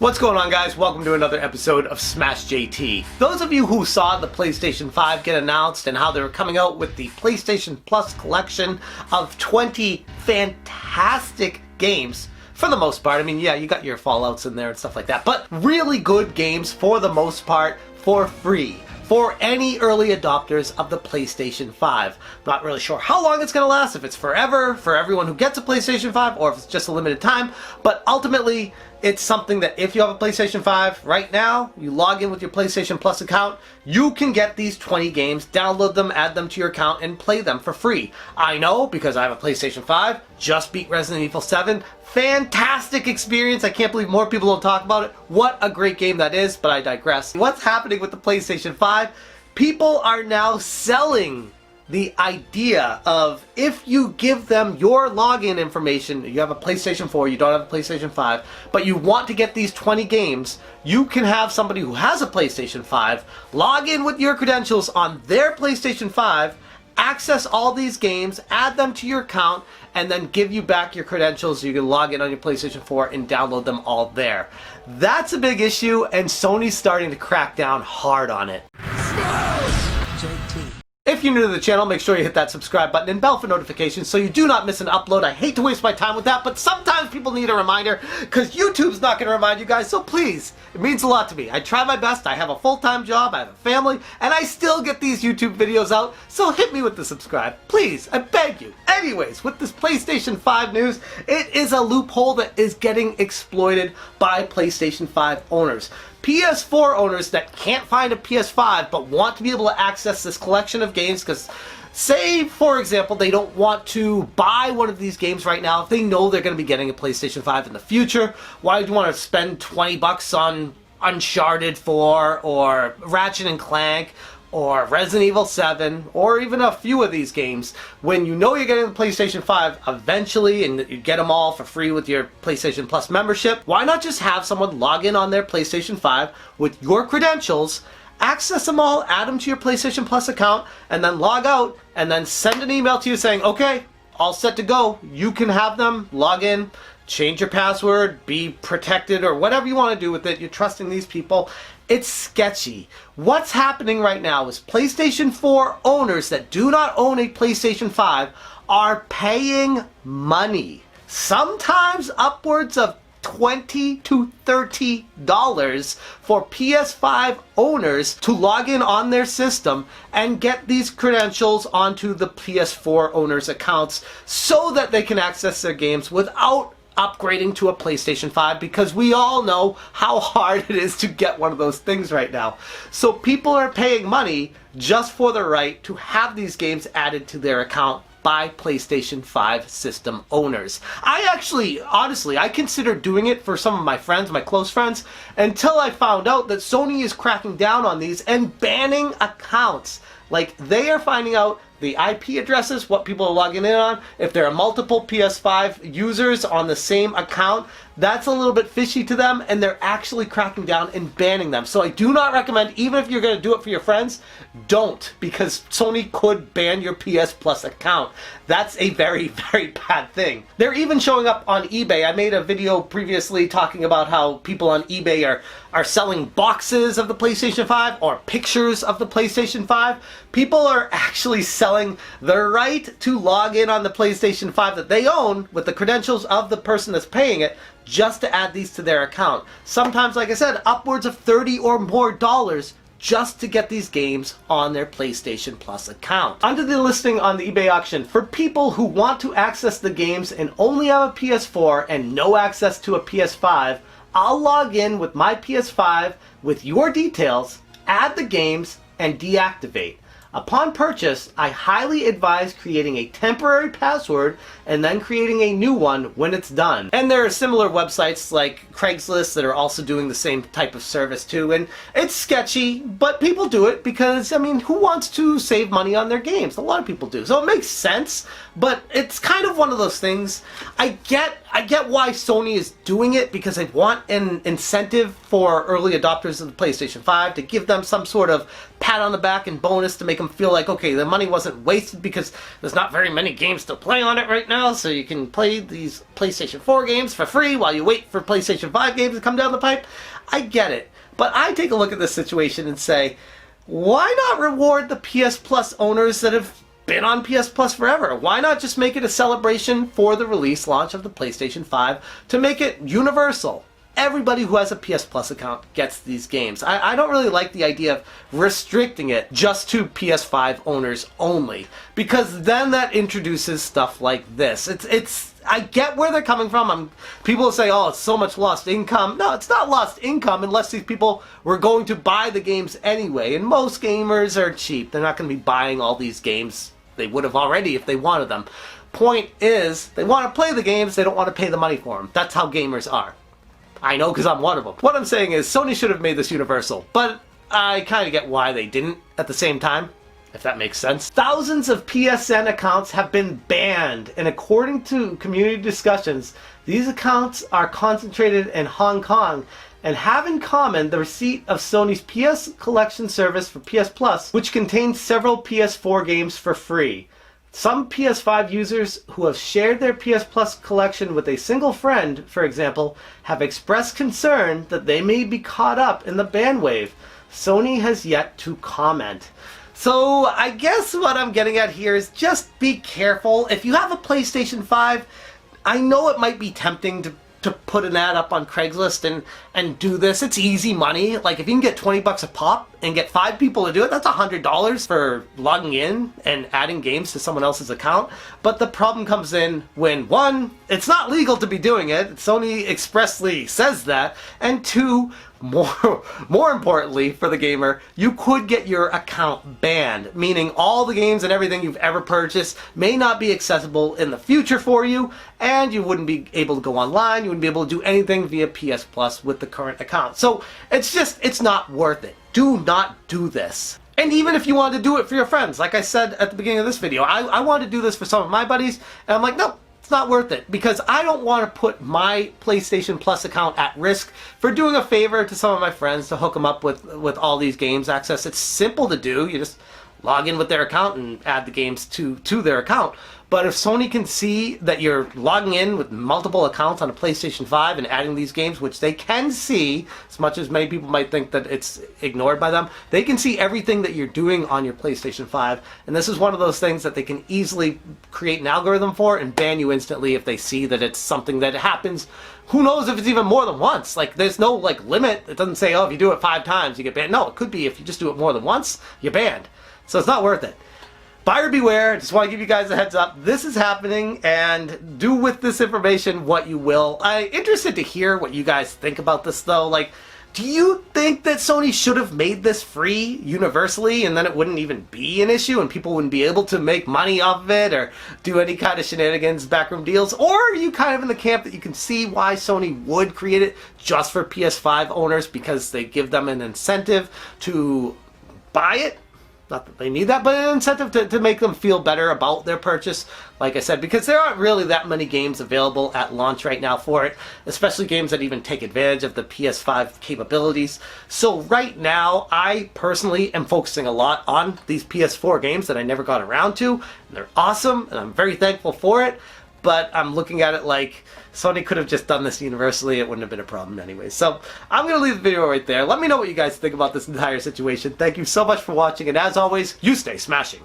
What's going on, guys? Welcome to another episode of Smash JT. Those of you who saw the PlayStation 5 get announced and how they were coming out with the PlayStation Plus collection of 20 fantastic games, for the most part, I mean, yeah, you got your Fallouts in there and stuff like that, but really good games for the most part for free for any early adopters of the PlayStation 5. Not really sure how long it's going to last, if it's forever for everyone who gets a PlayStation 5 or if it's just a limited time, but ultimately it's something that if you have a PlayStation 5 right now, you log in with your PlayStation Plus account, you can get these 20 games, download them, add them to your account, and play them for free. I know, because I have a PlayStation 5, just beat Resident Evil 7. Fantastic experience. I can't believe more people don't talk about it. What a great game that is, but I digress. What's happening with the PlayStation 5? People are now selling the idea of if you give them your login information, you have a PlayStation 4, you don't have a PlayStation 5, but you want to get these 20 games, you can have somebody who has a PlayStation 5 log in with your credentials on their PlayStation 5, access all these games, add them to your account, and then give you back your credentials so you can log in on your PlayStation 4 and download them all there. That's a big issue, and Sony's starting to crack down hard on it. JT. If you're new to the channel, make sure you hit that subscribe button and bell for notifications so you do not miss an upload. I hate to waste my time with that, but sometimes people need a reminder because YouTube's not going to remind you guys, so please, it means a lot to me. I try my best, I have a full-time job, I have a family, and I still get these YouTube videos out, so hit me with the subscribe. Please, I beg you. Anyways, with this PlayStation 5 news, it is a loophole that is getting exploited by PlayStation 5 owners. PS4 owners that can't find a PS5 but want to be able to access this collection of games because, say, for example, they don't want to buy one of these games right now if they know they're going to be getting a PlayStation 5 in the future. Why would you want to spend 20 bucks on Uncharted 4 or Ratchet and Clank or Resident Evil 7, or even a few of these games, when you know you're getting the PlayStation 5 eventually and you get them all for free with your PlayStation Plus membership? Why not just have someone log in on their PlayStation 5 with your credentials, access them all, add them to your PlayStation Plus account, and then log out, and then send an email to you saying, okay, all set to go, you can have them, log in, change your password, be protected, or whatever you want to do with it. You're trusting these people. It's sketchy. What's happening right now is PlayStation 4 owners that do not own a PlayStation 5 are paying money, sometimes upwards of $20 to $30 for PS5 owners to log in on their system and get these credentials onto the PS4 owners' accounts so that they can access their games without upgrading to a PlayStation 5, because we all know how hard it is to get one of those things right now. So people are paying money just for the right to have these games added to their account by PlayStation 5 system owners. I actually, honestly, I considered doing it for some of my friends, my close friends, until I found out that Sony is cracking down on these and banning accounts. Like, they are finding out the IP addresses, what people are logging in on. If there are multiple PS5 users on the same account, that's a little bit fishy to them, and they're actually cracking down and banning them. So I do not recommend, even if you're going to do it for your friends, don't, because Sony could ban your PS Plus account. That's a very, very bad thing. They're even showing up on eBay. I made a video previously talking about how people on eBay are selling boxes of the PlayStation 5 or pictures of the PlayStation 5. People are actually selling the right to log in on the PlayStation 5 that they own with the credentials of the person that's paying it, just to add these to their account. Sometimes, like I said, upwards of $30 or more just to get these games on their PlayStation Plus account. Under the listing on the eBay auction, for people who want to access the games and only have a PS4 and no access to a PS5, I'll log in with my PS5 with your details, add the games, and deactivate. Upon purchase, I highly advise creating a temporary password and then creating a new one when it's done. And there are similar websites like Craigslist that are also doing the same type of service too, and it's sketchy, but people do it because, I mean, who wants to save money on their games? A lot of people do. So it makes sense, but it's kind of one of those things. I get I get why Sony is doing it, because they want an incentive for early adopters of the PlayStation 5 to give them some sort of pat on the back and bonus to make them feel like, okay, the money wasn't wasted because there's not very many games to play on it right now, so you can play these PlayStation 4 games for free while you wait for PlayStation 5 games to come down the pipe. I get it. But I take a look at this situation and say, why not reward the PS Plus owners that have been on PS Plus forever? Why not just make it a celebration for the release launch of the PlayStation 5 to make it universal? Everybody who has a PS Plus account gets these games. I don't really like the idea of restricting it just to PS5 owners only, because then that introduces stuff like this. I get where they're coming from. People will say, oh, it's so much lost income. No, it's not lost income unless these people were going to buy the games anyway. And most gamers are cheap. They're not going to be buying all these games. They would have already if they wanted them. Point is, they want to play the games, they don't want to pay the money for them. That's how gamers are. I know, because I'm one of them. What I'm saying is, Sony should have made this universal, but I kind of get why they didn't at the same time, if that makes sense. Thousands of PSN accounts have been banned, and according to community discussions, these accounts are concentrated in Hong Kong and have in common the receipt of Sony's PS Collection service for PS Plus, which contains several PS4 games for free. Some PS5 users who have shared their PS Plus collection with a single friend, for example, have expressed concern that they may be caught up in the ban wave. Sony has yet to comment. So I guess what I'm getting at here is just be careful. If you have a PlayStation 5, I know it might be tempting to put an ad up on Craigslist and do this. It's easy money. Like, if you can get 20 bucks a pop and get 5 people to do it, that's $100 for logging in and adding games to someone else's account. But the problem comes in when, one, it's not legal to be doing it. Sony expressly says that. And two, more importantly for the gamer, you could get your account banned, meaning all the games and everything you've ever purchased may not be accessible in the future for you, and you wouldn't be able to go online, you wouldn't be able to do anything via PS Plus with the current account. So it's not worth it. Do not do this. And even if you wanted to do it for your friends, like I said at the beginning of this video, I wanted to do this for some of my buddies, and I'm like, nope. It's not worth it, because I don't want to put my PlayStation Plus account at risk for doing a favor to some of my friends to hook them up with all these games access. It's simple to do. You just log in with their account and add the games to their account. But if Sony can see that you're logging in with multiple accounts on a PlayStation 5 and adding these games, which they can see, as much as many people might think that it's ignored by them, they can see everything that you're doing on your PlayStation 5. And this is one of those things that they can easily create an algorithm for and ban you instantly if they see that it's something that happens. Who knows if it's even more than once? Like, there's no limit. It doesn't say, oh, if you do it 5 times, you get banned. No, it could be if you just do it more than once, you're banned. So it's not worth it. Buyer beware. Just want to give you guys a heads up. This is happening, and do with this information what you will. I'm interested to hear what you guys think about this, though. Like, do you think that Sony should have made this free universally, and then it wouldn't even be an issue, and people wouldn't be able to make money off of it, or do any kind of shenanigans, backroom deals? Or are you kind of in the camp that you can see why Sony would create it just for PS5 owners, because they give them an incentive to buy it? Not that they need that, but an incentive to make them feel better about their purchase, like I said, because there aren't really that many games available at launch right now for it, especially games that even take advantage of the PS5 capabilities. So right now, I personally am focusing a lot on these PS4 games that I never got around to, and they're awesome, and I'm very thankful for it, but I'm looking at it like Sony could have just done this universally. It wouldn't have been a problem anyway. So I'm going to leave the video right there. Let me know what you guys think about this entire situation. Thank you so much for watching, and as always, you stay smashing.